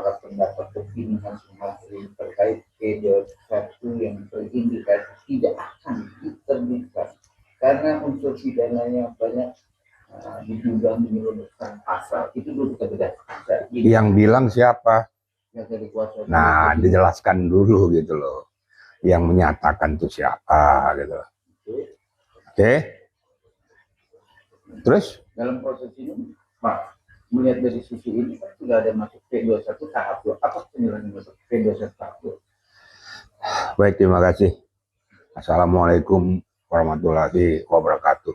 para pendapat opini masing-masing terkait P21 yang terindikasi tidak akan diterbitkan karena unsur pidananya banyak diduga menyelundupkan pasal. Itu dulu kita bedakan. Yang bilang siapa? Nah, dijelaskan dulu gitu loh. Yang menyatakan itu siapa gitu. Oke. Terus dalam proses ini, Pak, melihat dari sisi ini kan sudah ada masuk P21 tahap 2. Apa penjelasan masuk P21 tahap 2? Baik, terima kasih. Assalamualaikum warahmatullahi wabarakatuh.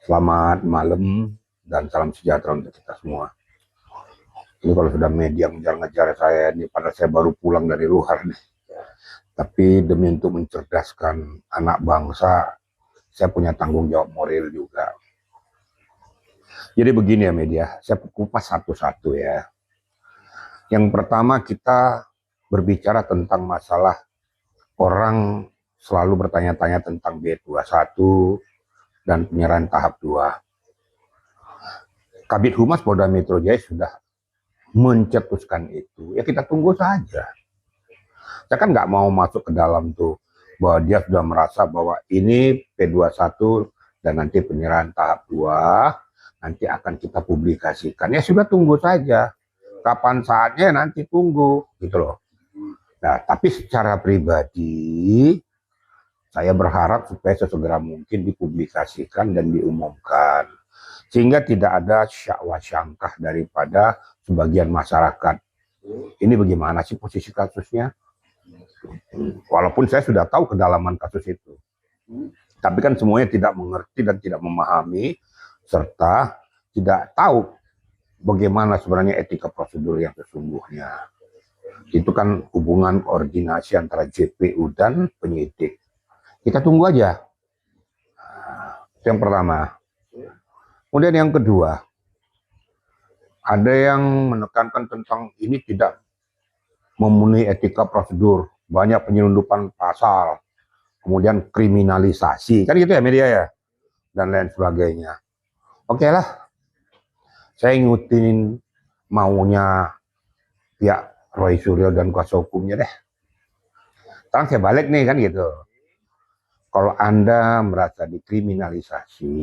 Selamat malam dan salam sejahtera untuk kita semua. Ini kalau sudah media ngejar-ngejar saya ini, padahal saya baru pulang dari luar nih. Tapi demi untuk mencerdaskan anak bangsa, saya punya tanggung jawab moral juga. Jadi begini ya media, saya kupas satu-satu ya. Yang pertama kita berbicara tentang masalah orang selalu bertanya-tanya tentang B21 dan penyerahan tahap 2. Kabid Humas Polda Metro Jaya sudah mencetuskan itu. Ya kita tunggu saja. Saya kan nggak mau masuk ke dalam tuh bahwa dia sudah merasa bahwa ini P21 dan nanti penyerahan tahap 2 nanti akan kita publikasikan. Ya sudah tunggu saja. Kapan saatnya nanti tunggu gitu loh. Nah, tapi secara pribadi saya berharap supaya sesegera mungkin dipublikasikan dan diumumkan. Sehingga tidak ada syakwa syangkah daripada sebagian masyarakat. Ini bagaimana sih posisi kasusnya? Walaupun saya sudah tahu kedalaman kasus itu. Tapi kan semuanya tidak mengerti dan tidak memahami, serta tidak tahu bagaimana sebenarnya etika prosedur yang sesungguhnya. Itu kan hubungan koordinasi antara JPU dan penyidik. Kita tunggu aja. Itu yang pertama. Kemudian yang kedua, ada yang menekankan tentang ini tidak memenuhi etika prosedur, banyak penyelundupan pasal, kemudian kriminalisasi, kan gitu ya media ya, dan lain sebagainya. Oke lah, saya ngikutin maunya pihak Roy Suryo dan kuasa hukumnya deh. Sekarang saya balik nih kan gitu. Kalau Anda merasa dikriminalisasi,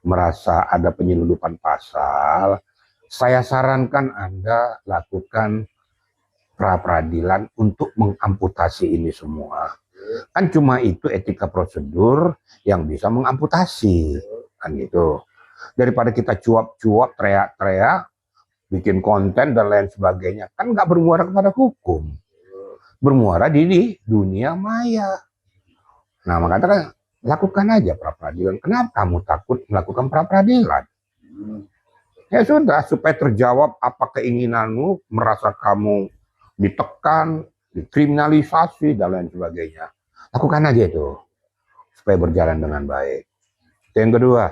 merasa ada penyelundupan pasal, saya sarankan Anda lakukan pra-peradilan untuk mengamputasi ini semua. Kan cuma itu etika prosedur yang bisa mengamputasi, kan gitu. Daripada kita cuap-cuap, teriak-teriak, bikin konten dan lain sebagainya, kan nggak bermuara kepada hukum, bermuara di dunia maya. Nah, makanya kan lakukan aja pra-peradilan. Kenapa kamu takut melakukan pra-peradilan? Ya sudah, supaya terjawab apa keinginanmu, merasa kamu ditekan, dikriminalisasi, dan lain sebagainya. Lakukan aja itu, supaya berjalan dengan baik. Yang kedua,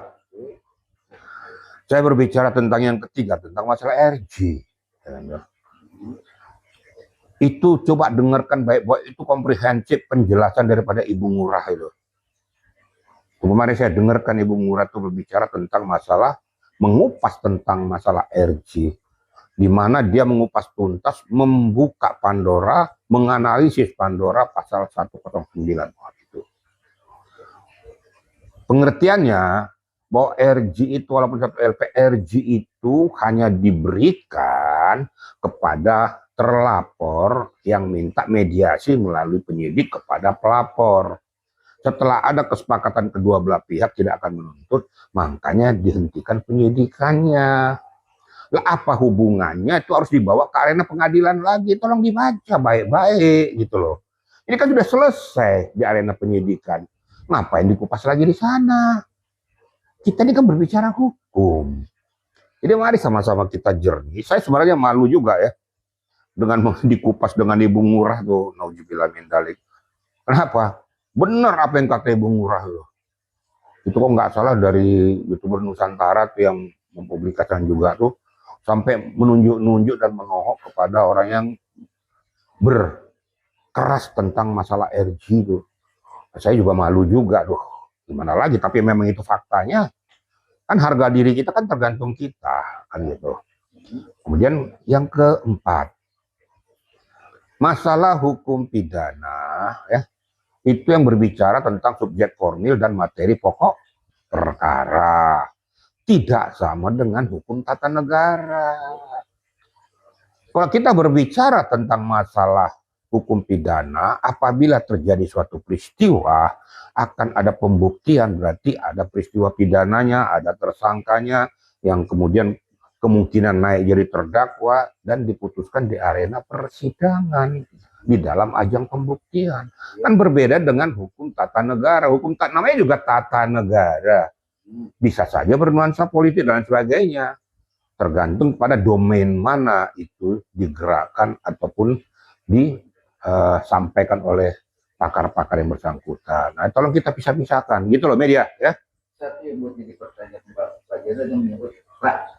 saya berbicara tentang yang ketiga, tentang masalah RG. Itu coba dengarkan baik-baik, itu komprehensif penjelasan daripada Ibu Ngurah itu. Kemarin saya dengarkan Ibu Ngurah itu berbicara tentang masalah, mengupas tentang masalah RG. Di mana dia mengupas tuntas, membuka Pandora, menganalisis Pandora pasal 109 itu. Pengertiannya bahwa RG itu, walaupun satu LP, RG itu hanya diberikan kepada terlapor yang minta mediasi melalui penyidik kepada pelapor. Setelah ada kesepakatan kedua belah pihak tidak akan menuntut, makanya dihentikan penyidikannya. Lah apa hubungannya? Itu harus dibawa ke arena pengadilan lagi. Tolong dibaca baik-baik gitu loh. Ini kan sudah selesai di arena penyidikan. Ngapain dikupas lagi di sana? Kita ini kan berbicara hukum. Jadi mari sama-sama kita jernih. Saya sebenarnya malu juga ya dengan dikupas dengan Ibu Ngurah tuh. Nauzubillah min dzalik. Kenapa? Benar apa yang kata Ibu Ngurah tuh. Itu kok nggak salah dari YouTuber Nusantara tuh yang mempublikasikan juga tuh, sampai menunjuk-nunjuk dan menohok kepada orang yang berkeras tentang masalah RG tuh. Saya juga malu juga tuh. Gimana lagi, tapi memang itu faktanya. Kan harga diri kita kan tergantung kita, kan gitu. Kemudian yang keempat, masalah hukum pidana ya, itu yang berbicara tentang subjek formil dan materi pokok perkara. Tidak sama dengan hukum tata negara. Kalau kita berbicara tentang masalah hukum pidana, apabila terjadi suatu peristiwa, akan ada pembuktian, berarti ada peristiwa pidananya, ada tersangkanya, yang kemudian kemungkinan naik jadi terdakwa, dan diputuskan di arena persidangan, di dalam ajang pembuktian. Kan berbeda dengan hukum tata negara. Hukum namanya juga tata negara. Bisa saja bernuansa politik dan sebagainya. Tergantung pada domain mana itu digerakkan ataupun disampaikan oleh pakar-pakar yang bersangkutan. Nah, tolong kita pisah-pisahkan, gitu loh media, ya. Satu yang buat jadi pertanyaan Pak Jenderal yang menyebut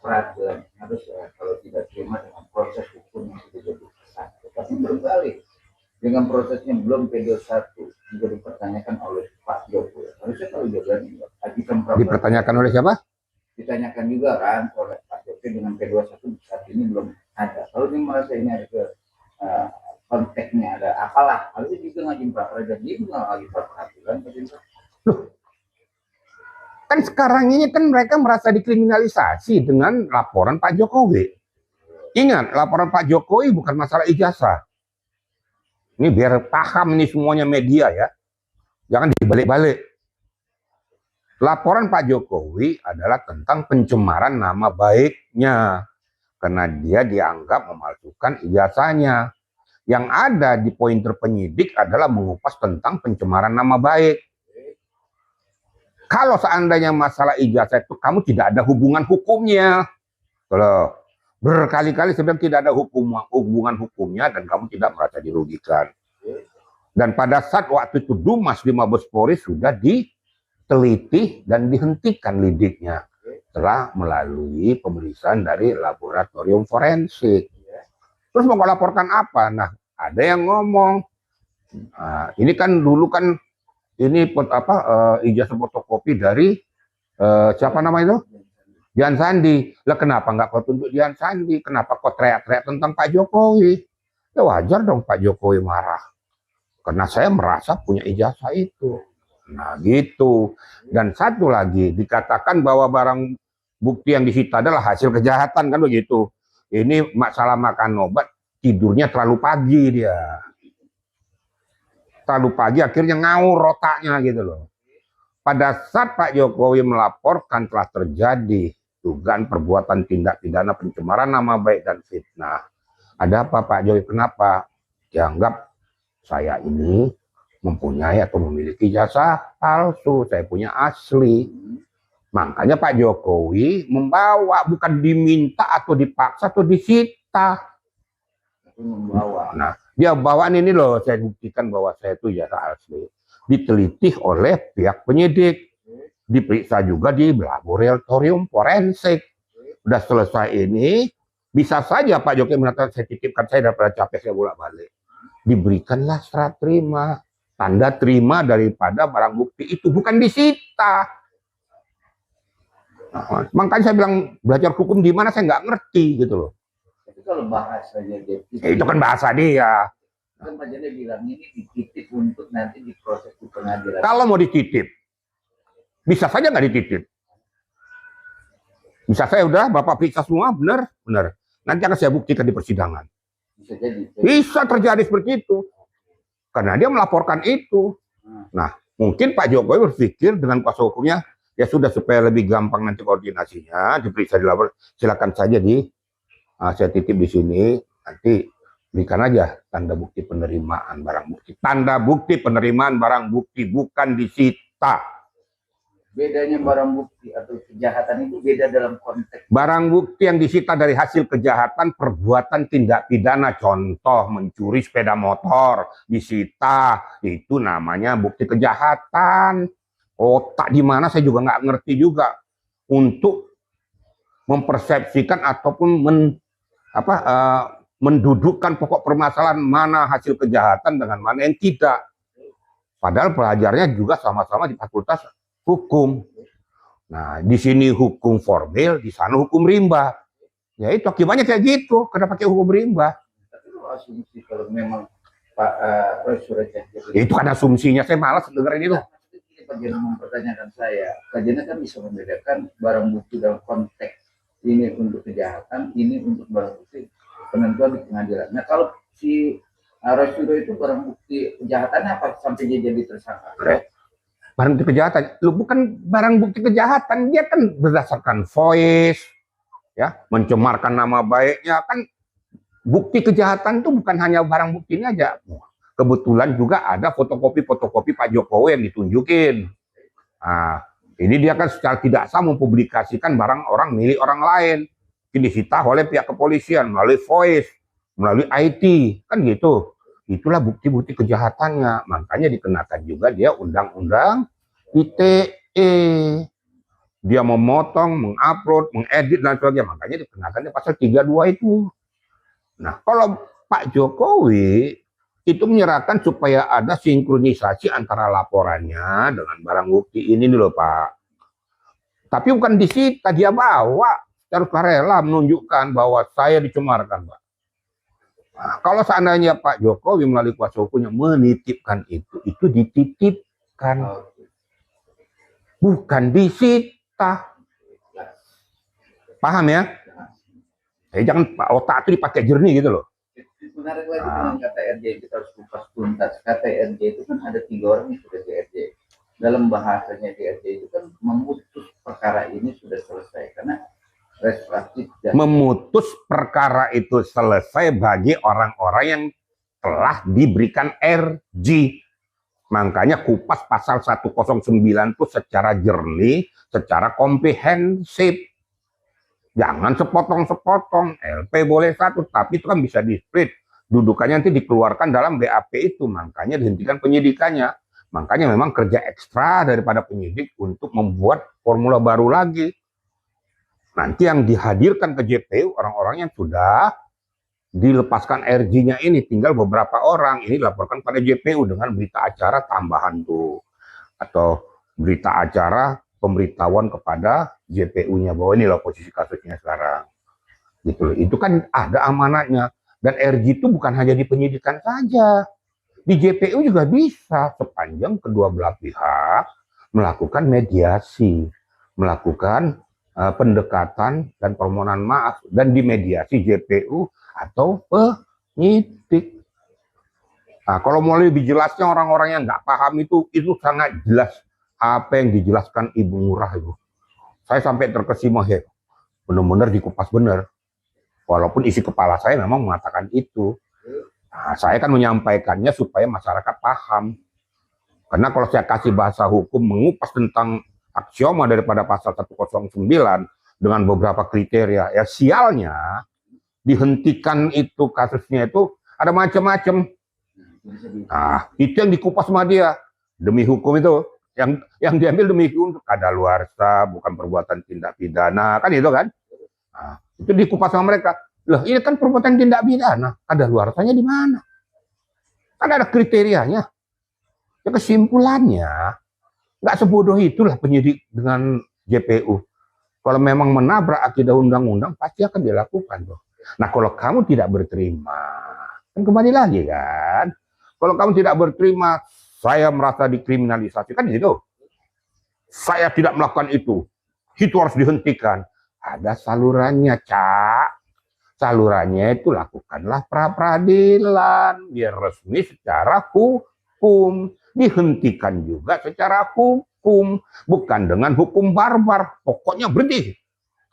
peradilan harus kalau tidak terima dengan proses hukum yang sudah jadi satu. Tapi berbalik dengan prosesnya belum P21 juga dipertanyakan oleh Pak Jokowi. Harusnya kalau jawabannya dipertanyakan oleh siapa? Ditanyakan juga kan oleh Pak Jokowi dengan P21 saat ini belum ada. Kalau dia merasa ini ada ke konteksnya ada apalah, harusnya juga ngajin pra peradilan, dia nggak lagi pra peradilan. Loh, kan sekarang ini kan mereka merasa dikriminalisasi dengan laporan Pak Jokowi. Ingat, laporan Pak Jokowi bukan masalah ijazah. Ini biar paham ini semuanya media ya. Jangan dibalik-balik. Laporan Pak Jokowi adalah tentang pencemaran nama baiknya. Karena dia dianggap memalsukan ijazahnya. Yang ada di pointer penyidik adalah mengupas tentang pencemaran nama baik. Kalau seandainya masalah ijazah itu kamu tidak ada hubungan hukumnya. Kalau berkali-kali saya bilang tidak ada hubungan hukumnya dan kamu tidak merasa dirugikan. Dan pada saat waktu itu Dumas di Mabes Polri sudah diteliti dan dihentikan lidiknya setelah melalui pemeriksaan dari laboratorium forensik. Terus mau laporkan apa? Nah, ada yang ngomong, nah, ini kan dulu kan ini ijazah fotokopi dari siapa nama itu? Dian Sandi. Lah kenapa nggak kau tunjuk Dian Sandi? Kenapa kau teriak-teriak tentang Pak Jokowi? Ya wajar dong Pak Jokowi marah. Karena saya merasa punya ijazah itu. Nah gitu. Dan satu lagi, dikatakan bahwa barang bukti yang disita adalah hasil kejahatan, kan begitu. Ini masalah makan obat, tidurnya terlalu pagi dia. Terlalu pagi akhirnya ngawur otaknya gitu loh. Pada saat Pak Jokowi melaporkan telah terjadi dugaan perbuatan tindak pidana pencemaran nama baik dan fitnah. Ada apa Pak Jokowi? Kenapa? Dianggap saya ini mempunyai atau memiliki jasa palsu, saya punya asli. Makanya Pak Jokowi membawa, bukan diminta atau dipaksa atau disita. Membawa. Nah, dia bawaan ini loh, saya buktikan bahwa saya itu jasa asli. Diteliti oleh pihak penyidik, diperiksa juga di laboratorium forensik. Udah selesai ini, bisa saja Pak Jokowi mengatakan saya titipkan, saya daripada capek saya bolak-balik. Diberikanlah serat terima, tanda terima daripada barang bukti itu, bukan disita. Nah, makanya saya bilang belajar hukum di mana saya nggak ngerti gitu loh. Tapi kalau bahasanya itu kan bahasa dia. Kan Pak Janda bilang ini dititip untuk nanti diproses di pengadilan. Kalau mau dititip, bisa saja nggak dititip. Bisa saya udah Bapak periksa semua benar. Nanti akan saya buktikan di persidangan. Bisa jadi. Bisa terjadi seperti itu. Karena dia melaporkan itu. Nah, mungkin Pak Jokowi berpikir dengan kuasa hukumnya, ya sudah supaya lebih gampang nanti koordinasinya, diperiksa di lapor, silakan saja saya titip di sini, nanti berikan aja tanda bukti penerimaan barang bukti. Tanda bukti penerimaan barang bukti, bukan disita. Bedanya barang bukti atau kejahatan itu beda dalam konteks. Barang bukti yang disita dari hasil kejahatan perbuatan tindak pidana, contoh mencuri sepeda motor, disita, itu namanya bukti kejahatan. Otak di mana saya juga nggak ngerti juga untuk mempersepsikan ataupun mendudukkan pokok permasalahan mana hasil kejahatan dengan mana yang tidak. Padahal pelajarnya juga sama-sama di fakultas hukum. Nah, di sini hukum formil, di sana hukum rimba. Ya itu akibatnya kayak gitu, karena pakai hukum rimba. Tapi kalau asumsi kalau memang Pak Roy Surya Itu kan asumsinya, saya malas dengerin itu. Kajian mempertanyakan saya, kajiannya kan bisa membedakan barang bukti dalam konteks ini untuk kejahatan, ini untuk barang bukti penentuan di pengadilan. Nah kalau si Roy Surya itu barang bukti kejahatannya apa sampai dia jadi tersangka? Barang bukti kejahatan, lu bukan barang bukti kejahatan, dia kan berdasarkan voice, ya, mencemarkan nama baiknya, kan bukti kejahatan itu bukan hanya barang bukti ini aja. Kebetulan juga ada fotokopi Pak Jokowi yang ditunjukin. Nah, ini dia kan secara tidak sah mempublikasikan barang orang milik orang lain. Ini disita oleh pihak kepolisian melalui voice, melalui IT, kan gitu. Itulah bukti-bukti kejahatannya. Makanya dikenakan juga dia undang-undang ITE. Dia memotong, mengupload, mengedit dan sebagainya. Makanya dikenakan pasal 32 itu. Nah, kalau Pak Jokowi itu menyerahkan supaya ada sinkronisasi antara laporannya dengan barang bukti ini loh Pak. Tapi bukan disita, dia bawa secara rela menunjukkan bahwa saya dicemarkan Pak. Nah, kalau seandainya Pak Jokowi melalui kuasa hukumnya menitipkan itu dititipkan, bukan disita. Paham ya? Jangan otak itu dipakai jernih gitu loh. Menarik lagi dengan kata RJ, kita harus kupas tuntas. Kata RJ itu kan ada 3 orang yang sudah di RJ. Dalam bahasanya di RJ itu kan memutus perkara ini sudah selesai karena restoratif. Memutus perkara itu selesai bagi orang-orang yang telah diberikan RJ. Makanya kupas pasal 109 itu secara jernih, secara komprehensif. Jangan sepotong-sepotong. LP boleh 1, tapi itu kan bisa di-split. Dudukannya nanti dikeluarkan dalam BAP itu. Makanya dihentikan penyidikannya. Makanya memang kerja ekstra daripada penyidik untuk membuat formula baru lagi. Nanti yang dihadirkan ke JPU orang-orang yang sudah dilepaskan RJ-nya ini. Tinggal beberapa orang. Ini dilaporkan pada JPU dengan berita acara tambahan tuh. Atau berita acara pemberitahuan kepada JPU-nya bahwa inilah posisi kasusnya sekarang. Gitu. Itu kan ada amanatnya. Dan RJ itu bukan hanya di penyidikan saja. Di JPU juga bisa sepanjang kedua belah pihak melakukan mediasi, melakukan pendekatan dan permohonan maaf dan dimediasi JPU atau penyidik. Nah, kalau mau lebih jelasnya orang-orang yang nggak paham itu sangat jelas apa yang dijelaskan Ibu Ngurah itu. Saya sampai terkesima ya, benar-benar dikupas benar. Walaupun isi kepala saya memang mengatakan itu. Nah, saya kan menyampaikannya supaya masyarakat paham. Karena kalau saya kasih bahasa hukum mengupas tentang aksioma daripada pasal 109 dengan beberapa kriteria, ya sialnya dihentikan itu kasusnya itu ada macam-macam. Nah, itu yang dikupas sama dia demi hukum itu. Yang diambil demi hukum kadaluarsa, bukan perbuatan tindak pidana, kan itu kan? Nah, itu dikupas sama mereka. Loh, ini kan perbuatan tindak pidana. Kadaluarsanya di mana? Kan ada kriterianya. Ya kesimpulannya, nggak sebodoh itulah penyidik dengan JPU. Kalau memang menabrak akidah undang-undang, pasti akan dilakukan. Tuh. Nah, kalau kamu tidak berterima, kan kembali lagi kan? Kalau kamu tidak berterima, saya merasa dikriminalisasi, kan gitu. Saya tidak melakukan itu. Itu harus dihentikan. Ada salurannya, Cak. Salurannya itu lakukanlah pra-peradilan. Biar resmi secara hukum. Dihentikan juga secara hukum. Bukan dengan hukum barbar. Pokoknya berhenti.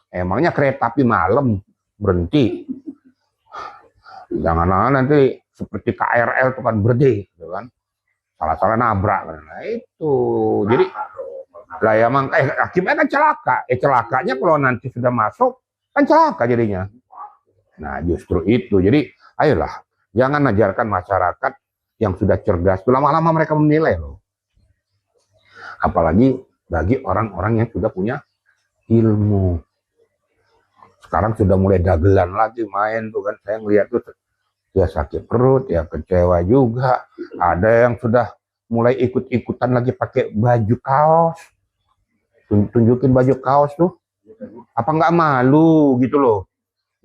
Emangnya kereta api malam berhenti. Jangan nanti seperti KRL itu kan berhenti. Gitu kan. Salah-salah nabrak. Nah itu. Jadi lah ya akibatnya kan celaka. Celakanya kalau nanti sudah masuk kan celaka jadinya. Nah justru itu. Jadi ayolah jangan ajarkan masyarakat yang sudah cerdas. Lama-lama mereka menilai loh. Apalagi bagi orang-orang yang sudah punya ilmu. Sekarang sudah mulai dagelan lagi main tuh kan. Saya ngeliat tuh ya sakit perut, ya kecewa juga. Ada yang sudah mulai ikut-ikutan lagi pakai baju kaos. Tunjukin baju kaos tuh. Apa nggak malu gitu loh.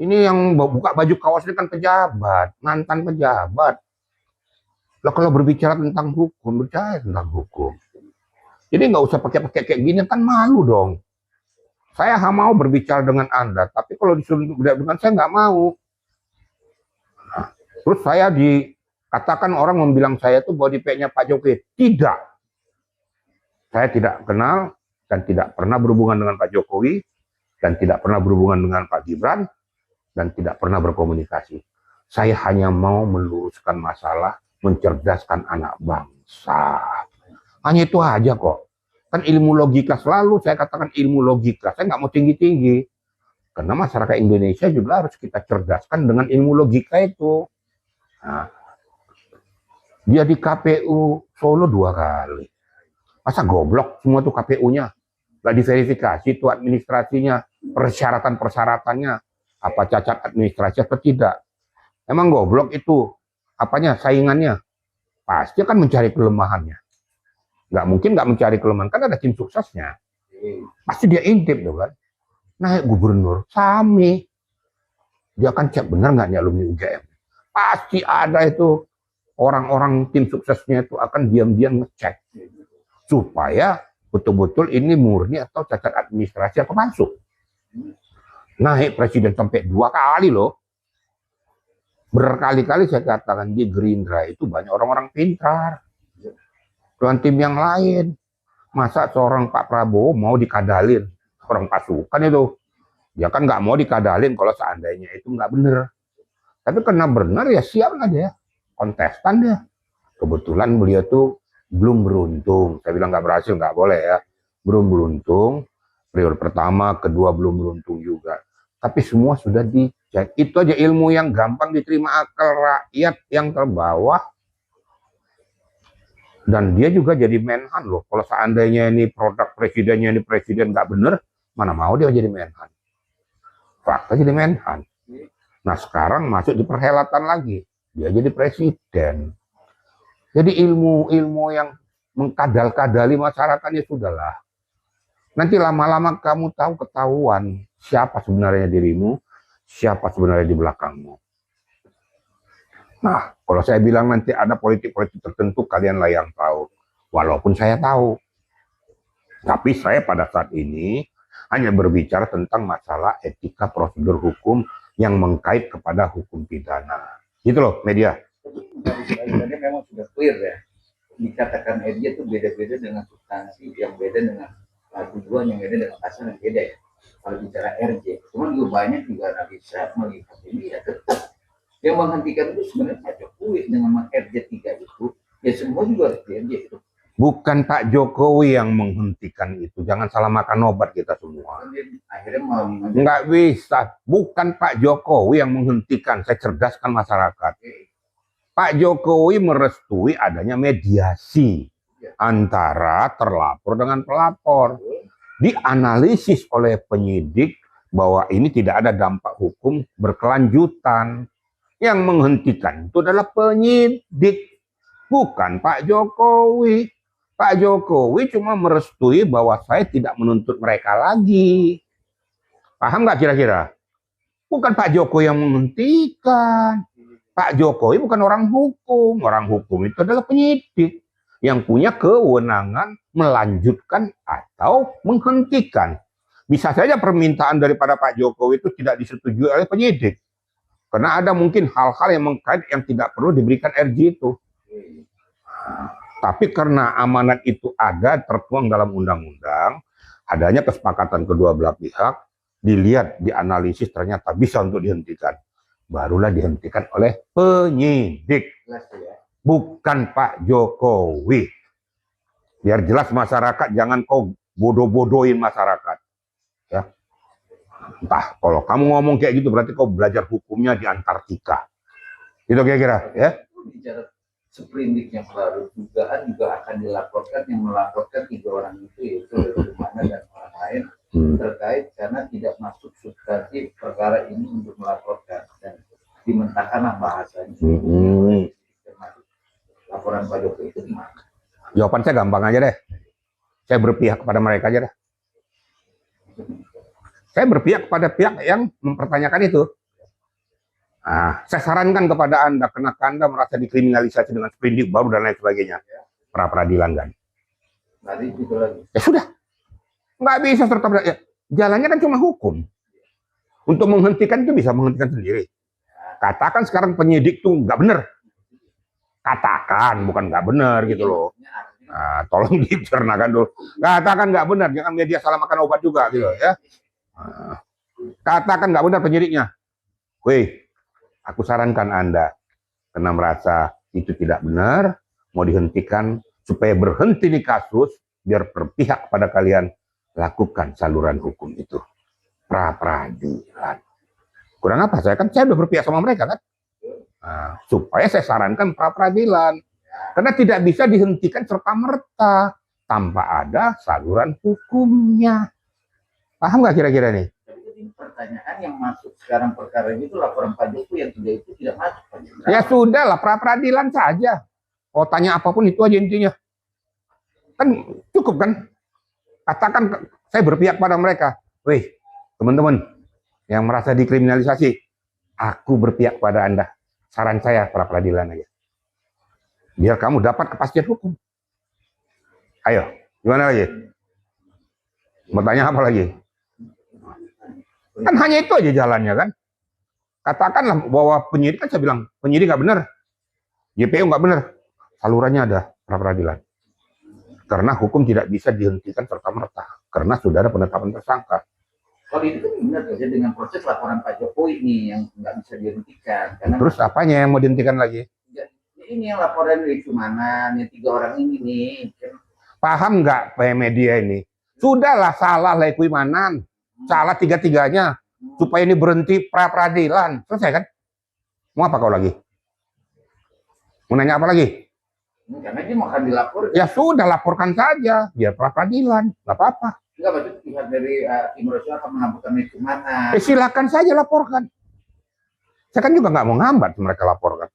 Ini yang buka baju kaos ini kan pejabat, mantan pejabat. Lah kalau berbicara tentang hukum, berbicara tentang hukum. Jadi nggak usah pakai kayak gini, kan malu dong. Saya mau berbicara dengan Anda, tapi kalau disuruh dengan saya nggak mau. Nah, terus saya dikatakan orang membilang saya itu bodypad-nya Pak Jokowi. Tidak. Saya tidak kenal dan tidak pernah berhubungan dengan Pak Jokowi dan tidak pernah berhubungan dengan Pak Gibran dan tidak pernah berkomunikasi. Saya hanya mau meluruskan masalah, mencerdaskan anak bangsa. Hanya itu aja kok. Kan ilmu logika selalu saya katakan ilmu logika. Saya nggak mau tinggi-tinggi. Karena masyarakat Indonesia juga harus kita cerdaskan dengan ilmu logika itu. Nah, dia di KPU Solo 2 kali. Masa goblok semua tuh KPU-nya? Nggak diverifikasi tuh administrasinya, persyaratan-persyaratannya. Apa cacat administrasi atau tidak? Emang goblok itu apanya saingannya? Pasti akan mencari kelemahannya. Nggak mungkin nggak mencari kelemahan, kan ada tim suksesnya. Pasti dia intip tuh kan. Naik gubernur, Sami. Dia akan cek benar nggak nih alumni UGM. Pasti ada itu orang-orang tim suksesnya itu akan diam-diam ngecek. Supaya betul-betul ini murni atau cacat administrasi atau masuk. Naik presiden sampai 2 kali loh. Berkali-kali saya katakan di Gerindra itu banyak orang-orang pintar. Dengan tim yang lain. Masa seorang Pak Prabowo mau dikadalin. Orang pasukan itu. Dia kan nggak mau dikadalin kalau seandainya itu nggak benar. Tapi karena benar ya siap lah dia. Kontestan dia. Kebetulan beliau tuh belum beruntung. Saya bilang nggak berhasil, nggak boleh ya. Belum beruntung. Periode pertama, kedua belum beruntung juga. Tapi semua sudah dicek. Itu aja ilmu yang gampang diterima akal rakyat yang terbawah. Dan dia juga jadi menhan loh. Kalau seandainya ini produk presidennya ini presiden nggak bener, mana mau dia jadi menhan. Fakta jadi menhan. Nah sekarang masuk di perhelatan lagi. Dia jadi presiden. Jadi ilmu-ilmu yang mengkadal-kadali masyarakatnya sudahlah. Nanti lama-lama kamu tahu ketahuan siapa sebenarnya dirimu, siapa sebenarnya di belakangmu. Nah, kalau saya bilang nanti ada politik-politik tertentu, kalianlah yang tahu. Walaupun saya tahu. Tapi saya pada saat ini hanya berbicara tentang masalah etika prosedur hukum yang mengkait kepada hukum pidana. Gitu loh, media. Tadi memang sudah clear ya. Dikatakan media itu beda-beda dengan substansi, yang beda dengan tujuan, yang beda dengan pasal yang beda ya. Kalau bicara RJ, cuman juga banyak juga analisa melihat ini ya tetap yang menghentikan itu sebenarnya Pak Jokowi dengan RJ 3 itu, ya semua juga harus RJ itu. Bukan Pak Jokowi yang menghentikan itu. Jangan salah makan obat kita semua. Akhirnya mau nggak bisa. Bukan Pak Jokowi yang menghentikan. Saya cerdaskan masyarakat. Pak Jokowi merestui adanya mediasi antara terlapor dengan pelapor. Dianalisis oleh penyidik bahwa ini tidak ada dampak hukum berkelanjutan. Yang menghentikan itu adalah penyidik, bukan Pak Jokowi. Pak Jokowi cuma merestui bahwa saya tidak menuntut mereka lagi. Paham nggak kira-kira? Bukan Pak Jokowi yang menghentikan. Pak Jokowi bukan orang hukum. Orang hukum itu adalah penyidik yang punya kewenangan melanjutkan atau menghentikan. Bisa saja permintaan daripada Pak Jokowi itu tidak disetujui oleh penyidik. Karena ada mungkin hal-hal yang mengkait yang tidak perlu diberikan RJ itu. Tapi karena amanat itu ada tertuang dalam undang-undang, adanya kesepakatan kedua belah pihak, dilihat, dianalisis ternyata bisa untuk dihentikan. Barulah dihentikan oleh penyidik. Bukan Pak Jokowi. Biar jelas masyarakat, jangan kau bodoh-bodohin masyarakat. Ya. Entah, kalau kamu ngomong kayak gitu berarti kau belajar hukumnya di Antartika. Itu kira-kira, ya. Bicara seprindik yang baru dugaan juga akan dilaporkan, yang melaporkan 3 orang itu yaitu Mana dan orang lain terkait karena tidak masuk substansi perkara ini untuk melaporkan dan dimentahkanlah bahasanya. Laporan Pak Jokowi itu gimana? Jawaban saya gampang aja deh. Saya berpihak kepada mereka aja deh. Saya berpihak kepada pihak yang mempertanyakan itu. Nah, saya sarankan kepada Anda, karena Anda merasa dikriminalisasi dengan sprindik baru dan lain sebagainya, pra peradilan kan. Nanti itu lagi. Ya sudah, nggak bisa serta ya, jalannya kan cuma hukum. Untuk menghentikan itu bisa menghentikan sendiri. Katakan sekarang penyidik tuh nggak benar, katakan bukan nggak benar gitu loh. Nah, tolong dicernakan dulu. Katakan nggak benar, jangan media salah makan obat juga gitu ya. Nah, katakan nggak benar penyidiknya. Wih, aku sarankan Anda karena merasa itu tidak benar, mau dihentikan supaya berhenti nih kasus, biar berpihak pada kalian, lakukan saluran hukum itu, pra peradilan. Kurang apa? Saya udah berpihak sama mereka kan. Nah, supaya saya sarankan pra peradilan, karena tidak bisa dihentikan serta merta tanpa ada saluran hukumnya. Paham nggak kira-kira nih? Pertanyaan yang masuk sekarang perkara ini itu laporan Pak Joko yang tidak masuk. Ya sudah lah, pra peradilan saja. Oh, tanya apapun itu aja intinya. Kan cukup kan? Katakan saya berpihak pada mereka. Wih, teman-teman yang merasa dikriminalisasi, aku berpihak pada Anda. Saran saya pra peradilan aja. Biar kamu dapat kepastian hukum. Ayo, gimana lagi? Mau tanya apa lagi? Kan hanya itu aja jalannya kan. Katakanlah bahwa penyidik, kan saya bilang penyidik nggak benar, JPU nggak benar, salurannya ada pra peradilan. Karena hukum tidak bisa dihentikan serta-merta, karena sudah ada penetapan tersangka. Kalau itu kan benar saja dengan proses laporan Pak Jokowi ini yang nggak bisa dihentikan. Karena terus apanya yang mau dihentikan lagi? Ini yang laporan dari Cumanan, yang 3 orang ini nih. Paham nggak media ini? Sudahlah, salah Lekuimanan, salah tiga-tiganya, supaya ini berhenti pra peradilan. Selesai kan? Mau apa kau lagi? Mau nanya apa lagi? Karena dia mau akan dilaporkan. Ya sudah, laporkan saja, biar pra peradilan, nggak apa-apa. Enggak, maksud pihak dari Timur Leste akan melaporkan itu mana? Silakan saja laporkan. Saya kan juga nggak mau ngambat mereka laporkan.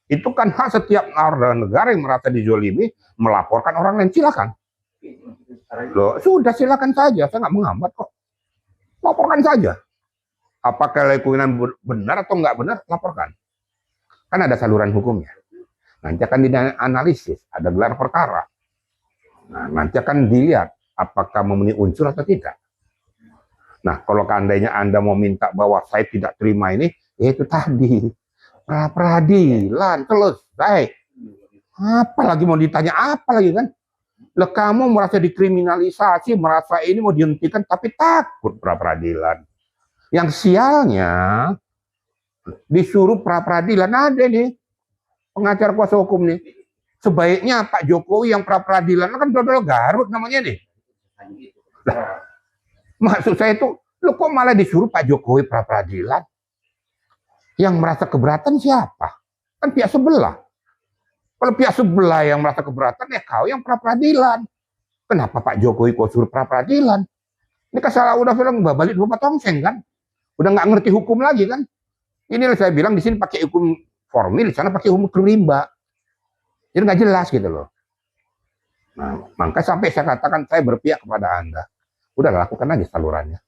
Itu kan hak setiap negara yang merasa dizolimi melaporkan orang lain, silakan. Loh, sudah silakan saja, saya nggak menghambat kok. Laporkan saja. Apakah Lekuimanan benar atau nggak benar, laporkan. Kan ada saluran hukumnya. Nanti akan dianalisis, ada gelar perkara. Nah, nanti akan dilihat apakah memenuhi unsur atau tidak. Nah, kalau seandainya Anda mau minta bahwa saya tidak terima ini, ya itu tadi. Pra peradilan, selesai. Apa lagi mau ditanya, apa lagi kan? Lah kamu merasa dikriminalisasi, merasa ini mau dihentikan, tapi takut pra peradilan. Yang sialnya, disuruh pra peradilan, ada nih, pengacara kuasa hukum nih. Sebaiknya Pak Jokowi yang pra peradilan, kan dodol Garut namanya nih. Nah, maksud saya itu, lo kok malah disuruh Pak Jokowi pra peradilan? Yang merasa keberatan siapa? Kan pihak sebelah. Kalau pihak sebelah yang merasa keberatan, ya kau yang pra peradilan. Kenapa Pak Jokowi kok suruh pra peradilan? Ini kan salah, udah bilang balik 24 tongseng kan? Udah nggak ngerti hukum lagi kan? Inilah saya bilang di sini pakai hukum formil, di sana pakai hukum rimba. Jadi nggak jelas gitu loh. Nah, maka sampai saya katakan saya berpihak kepada Anda. Udah lakukan aja salurannya.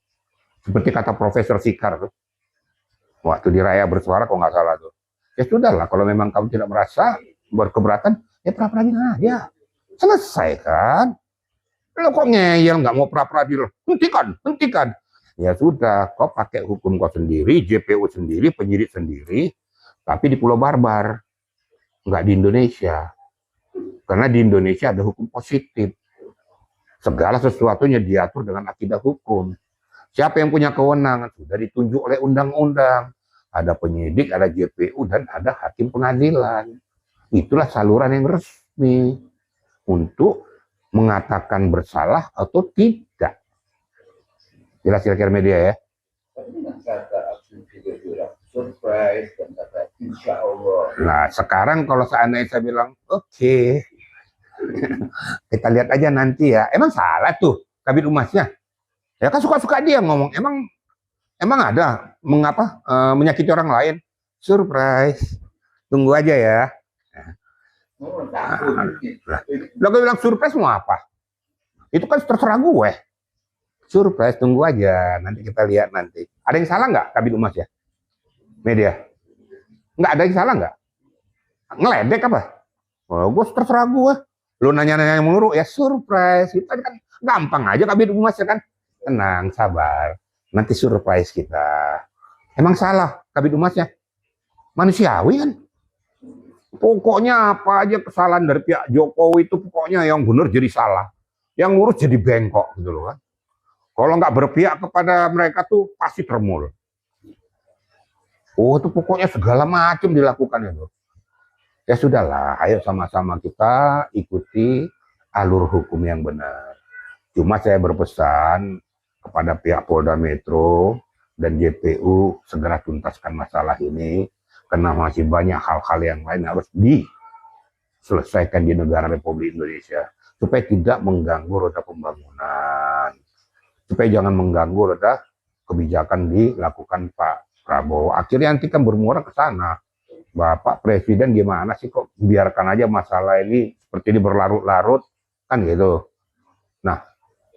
Seperti kata Profesor Sikar tuh. Waktu di Raya Bersuara kok nggak salah tuh. Ya sudahlah, kalau memang kamu tidak merasa berkeberatan, ya pra peradilan aja. Selesai kan? Lo kok ngeyel nggak mau pra peradilan? Hentikan. Ya sudah, kau pakai hukum kau sendiri, JPU sendiri, penyidik sendiri, tapi di Pulau Barbar, nggak di Indonesia. Karena di Indonesia ada hukum positif. Segala sesuatunya diatur dengan akidah hukum. Siapa yang punya kewenangan? Sudah ditunjuk oleh undang-undang. Ada penyidik, ada JPU, dan ada hakim pengadilan. Itulah saluran yang resmi untuk mengatakan bersalah atau tidak. Jelas kira-kira media ya? Tapi dengan kata surprise dan kata insya Allah. Nah, sekarang kalau seandainya saya bilang, oke, kita lihat aja nanti ya. Emang salah tuh Kabid Humasnya? Ya kan suka-suka dia ngomong. Emang ada mengapa menyakiti orang lain? Surprise. Tunggu aja ya. Lo bilang surprise mau apa? Itu kan terserah gue. Surprise, tunggu aja. Nanti kita lihat nanti. Ada yang salah nggak Kabid Humas ya? Media? Nggak ada yang salah nggak? Ngeledek apa? Oh, gue terserah gue. Lu nanya-nanya melulu ya surprise. Kita kan gampang aja Kabid Humas ya kan. Tenang, sabar. Nanti surprise kita. Emang salah Kabid Humasnya? Manusiawi kan? Pokoknya apa aja kesalahan dari pihak Jokowi itu pokoknya yang benar jadi salah. Yang ngurus jadi bengkok gitu loh kan. Kalau nggak berpihak kepada mereka tuh pasti termul. Oh itu pokoknya segala macam dilakukan itu. Ya sudahlah, ayo sama-sama kita ikuti alur hukum yang benar. Cuma saya berpesan kepada pihak Polda Metro dan JPU segera tuntaskan masalah ini, karena masih banyak hal-hal yang lain harus diselesaikan di negara Republik Indonesia, supaya tidak mengganggu roda pembangunan, supaya jangan mengganggu roda kebijakan dilakukan Pak Prabowo. Akhirnya nanti kan bermuara ke sana. Bapak Presiden gimana sih kok biarkan aja masalah ini seperti ini berlarut-larut kan gitu. Nah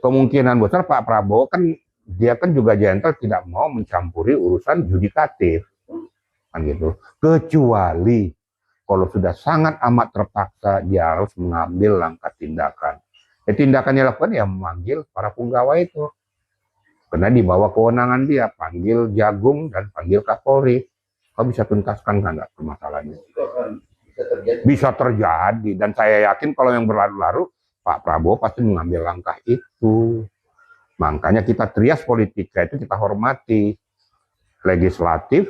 kemungkinan besar Pak Prabowo kan dia kan juga gentle, tidak mau mencampuri urusan yudikatif kan gitu. Kecuali kalau sudah sangat amat terpaksa dia harus mengambil langkah tindakan. Tindakannya lakukan ya memanggil para penggawa itu. Karena di bawah kewenangan dia, panggil Jagung dan panggil Kapolri. Kau bisa tuntaskan kan nggak permasalahannya? Bisa terjadi, dan saya yakin kalau yang berlarut-larut Pak Prabowo pasti mengambil langkah itu. Makanya kita trias politika itu kita hormati, legislatif,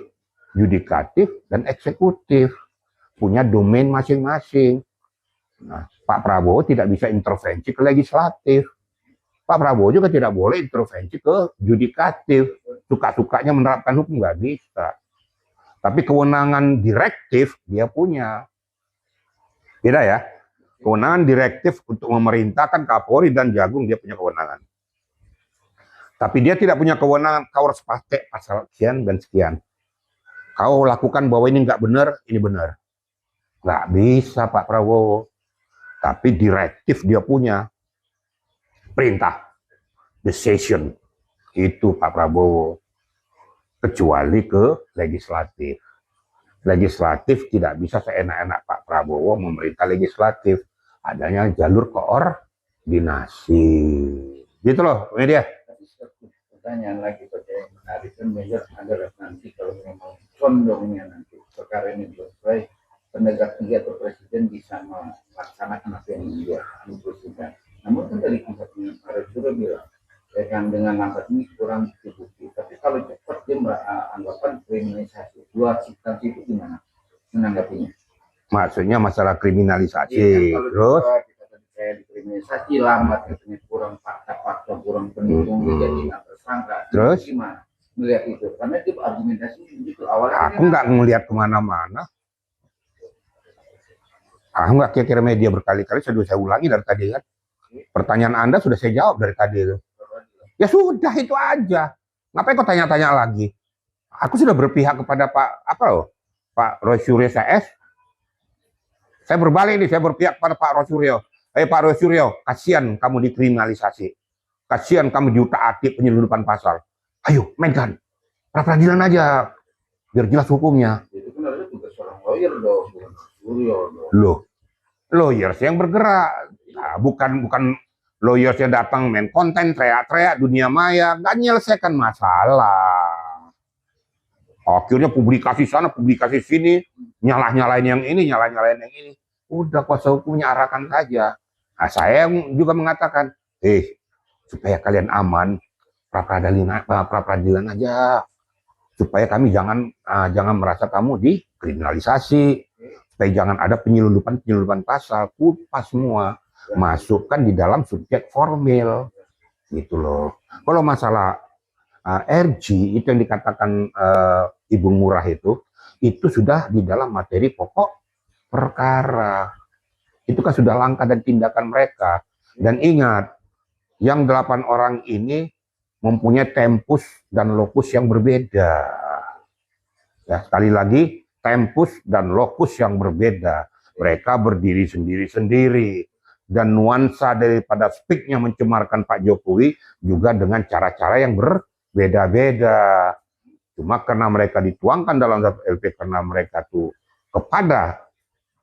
yudikatif, dan eksekutif punya domain masing-masing. Nah, Pak Prabowo tidak bisa intervensi ke legislatif. Pak Prabowo juga tidak boleh intervensi ke yudikatif. Suka-sukanya menerapkan hukum nggak bisa. Tapi kewenangan direktif dia punya. Beda ya. Kewenangan direktif untuk memerintahkan Kapolri dan Jagung dia punya kewenangan. Tapi dia tidak punya kewenangan kau harus pakai pasal sekian dan sekian. Kau lakukan bahwa ini nggak benar, ini benar. Nggak bisa Pak Prabowo. Tapi direktif dia punya. Perintah. Decision. Itu Pak Prabowo. Kecuali ke legislatif. Legislatif tidak bisa seenak-enak Pak Prabowo memerintah legislatif. Adanya jalur koordinasi. Gitu loh, media. Pertanyaan lagi pada yang menarik dan meja adalah nanti kalau memang condongnya nanti perkara ini selesai, penegak tinggi atau presiden bisa melaksanakan apa yang dia instruksikan. Namun kan dari pihaknya Arif sudah bilang, ya kan dengan lambat ini kurang bukti. Tapi kalau cepat dia anggapan kriminalisasi. Dua substansi itu gimana menanggapinya? Maksudnya masalah kriminalisasi. Ya, terus kayak dikriminalisasi lambat, katanya kurang fakta-fakta, kurang pendukung, jadi tersangka. Terus gimana melihat itu? Karena itu argumentasi itu awalnya. Aku nggak ngelihat kemana-mana. Aku nggak kira-kira media berkali-kali sudah saya ulangi dari tadi kan. Pertanyaan Anda sudah saya jawab dari tadi itu. Ya sudah itu aja. Ngapain kau tanya-tanya lagi? Aku sudah berpihak kepada Pak Rosuryo CS. Saya berbalik nih, saya berpihak kepada Pak Rosuryo. Pak Rosuryo, kasihan kamu dikriminalisasi. Kasihan kamu diutak-atik penyelundupan pasal. Ayo, mainkan. Pra-peradilan aja. Biar jelas hukumnya. Itu kan ada juga seorang lawyer dong. Loh, lawyers yang bergerak. Nah, bukan lawyers yang datang main konten, teriak-teriak dunia maya. Nggak menyelesaikan masalah. Akhirnya publikasi sana, publikasi sini. Nyalah-nyalain yang ini, nyalah-nyalain yang ini. Udah kuasa hukumnya arahkan saja. Nah, saya juga mengatakan, supaya kalian aman, pra-peradilan aja. Supaya kami jangan merasa kamu dikriminalisasi. Supaya jangan ada penyelundupan pasal. Kupas semua. Masukkan di dalam subjek formil. Gitu loh. Kalau masalah RG, itu yang dikatakan Ibu Murah itu sudah di dalam materi pokok perkara. Itu kan sudah langkah dan tindakan mereka. Dan ingat, yang 8 orang ini mempunyai tempus dan lokus yang berbeda. Ya, sekali lagi, tempus dan lokus yang berbeda. Mereka berdiri sendiri-sendiri. Dan nuansa daripada speaknya mencemarkan Pak Jokowi juga dengan cara-cara yang berbeda-beda. Cuma karena mereka dituangkan dalam satu LP, karena mereka tuh kepada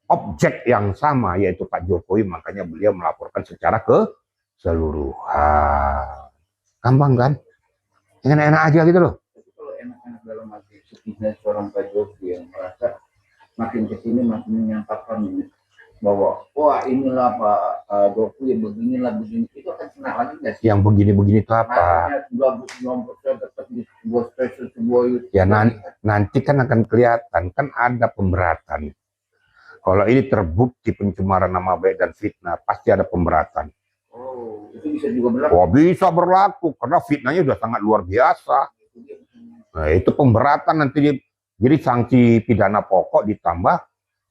objek yang sama, yaitu Pak Jokowi, makanya beliau melaporkan secara keseluruhan. Gampang kan? Enak-enak aja gitu loh. Tapi kalau enak-enak dalam hati sedihnya seorang Pak Jokowi yang merasa makin kesini makin menyampaikan bahwa wah inilah Pak Jokowi beginilah begini, itu akan kena lagi nggak sih? Yang begini-begini itu apa? Tetap di sebuah stasiun sebuah Ya nanti kan akan kelihatan, kan ada pemberatan. Kalau ini terbukti pencemaran nama baik dan fitnah, pasti ada pemberatan. Oh, itu bisa juga berlaku. Wah, bisa berlaku karena fitnahnya sudah sangat luar biasa. Nah, itu pemberatan nanti. Jadi sanksi pidana pokok ditambah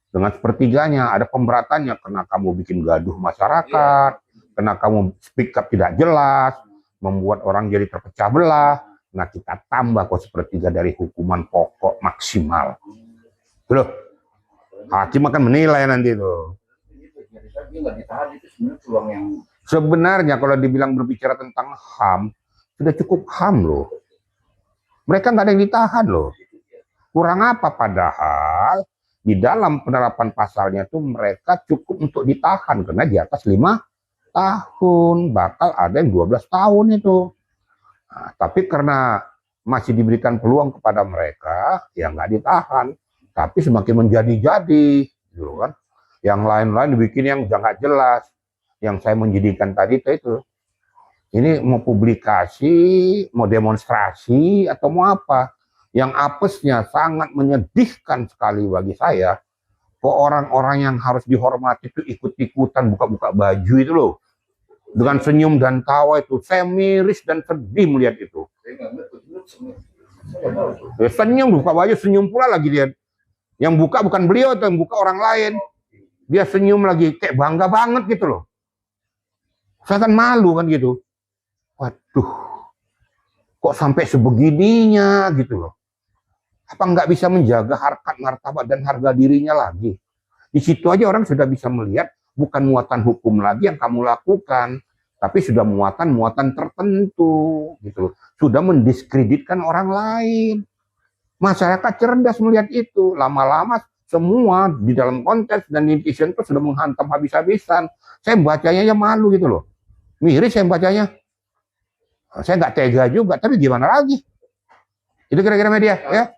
dengan sepertiganya, ada pemberatannya karena kamu bikin gaduh masyarakat, karena kamu speak up tidak jelas, membuat orang jadi terpecah belah. Nah, kita tambah kok sepertiga dari hukuman pokok maksimal. Tuh, hakim akan menilai nanti tuh. Dia nggak ditahan, itu sebenarnya peluang yang sebenarnya kalau dibilang berbicara tentang HAM, sudah cukup HAM loh. Mereka nggak ada yang ditahan loh. Kurang apa padahal di dalam penerapan pasalnya tuh mereka cukup untuk ditahan karena di atas 5 tahun, bakal ada yang 12 tahun itu. Nah, tapi karena masih diberikan peluang kepada mereka, ya nggak ditahan. Tapi semakin menjadi-jadi, gitu kan. Yang lain-lain dibikin yang nggak jelas. Yang saya menjadikan tadi itu. Ini mau publikasi, mau demonstrasi, atau mau apa. Yang apesnya sangat menyedihkan sekali bagi saya. Kok orang-orang yang harus dihormati itu ikut-ikutan buka-buka baju itu loh. Dengan senyum dan tawa itu. Saya miris dan sedih melihat itu. Ya, senyum, buka baju, senyum pula lagi dia. Yang buka bukan beliau, yang buka orang lain. Dia senyum lagi, kayak bangga banget gitu loh. Saya kan malu kan gitu. Waduh, kok sampai sebegininya gitu loh. Apa nggak bisa menjaga harkat martabat dan harga dirinya lagi? Di situ aja orang sudah bisa melihat bukan muatan hukum lagi yang kamu lakukan, tapi sudah muatan-muatan tertentu gitu loh. Sudah mendiskreditkan orang lain. Masyarakat cerdas melihat itu. Lama-lama semua di dalam konteks dan netizen itu sudah menghantam habis-habisan. Saya bacanya aja malu gitu loh. Miris saya bacanya. Saya nggak tega juga, tapi gimana lagi? Itu kira-kira media ya.